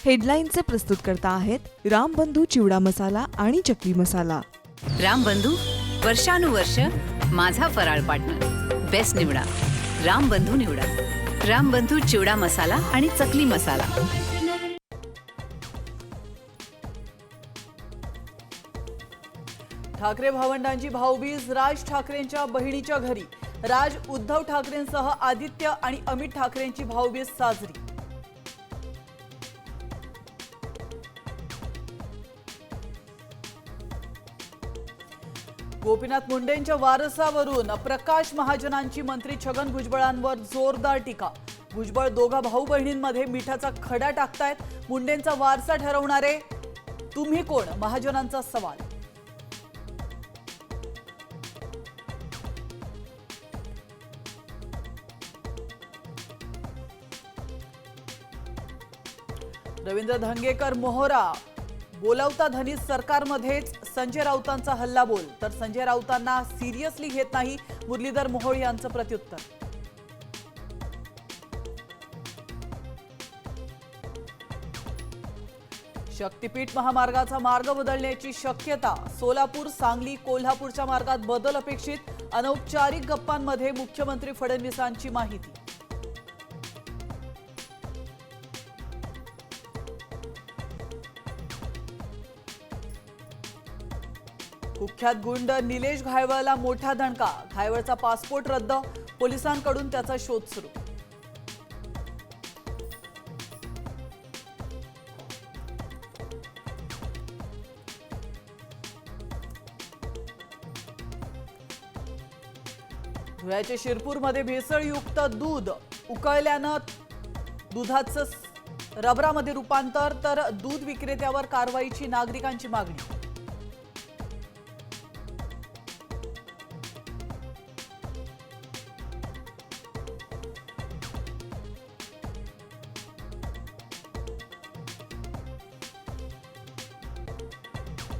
हेडलाईनचे प्रस्तुतकर्ता आहेत रामबंधू चिवडा मसाला आणि चकली मसाला। रामबंधू वर्षानुवर्ष माझा फराळ पार्टनर। बेस्ट निवडा, रामबंधू निवडा। रामबंधू चिवडा मसाला आणि चकली मसाला। ठाकरे भावंडांची भाऊबीज राज ठाकरेंच्या बहिणीच्या घरी। राज उद्धव ठाकरेंसह आदित्य आणि अमित ठाकरेंची भाऊबीज साजरी। गोपीनाथ मुंडेंच्या वारसावरून प्रकाश महाजनांची मंत्री छगन भुजबळांवर जोरदार टीका। भुजबळ दोघा भाऊ बहिणींमध्ये मिठाचा खडा टाकतायत। मुंडेंचा वारसा ठरवणारे तुम्ही कोण, महाजनांचा सवाल। रवींद्र धंगेकर मोहरा बोलावता धनी सरकारमध्येच संजय राऊतांचा हल्लाबोल। तर संजय राऊतांना सिरियसली घेत नाही, मुरलीधर मोहोळ यांचं प्रत्युत्तर। शक्तीपीठ महामार्गाचा मार्ग बदलण्याची शक्यता। सोलापूर, सांगली, कोल्हापूरच्या मार्गात बदल अपेक्षित। अनौपचारिक गप्पांमध्ये मुख्यमंत्री फडणवीसांची माहिती। कुख्यात गुंड निलेश घायवळला मोठा दणका। घायवळचा पासपोर्ट रद्द, पोलिसांकडून त्याचा शोध सुरू। धुळ्याच्या शिरपूरमध्ये भेसळयुक्त दूध उकळल्यानं दुधाचं रबरामध्ये रूपांतर। तर दूध विक्रेत्यावर कारवाईची नागरिकांची मागणी।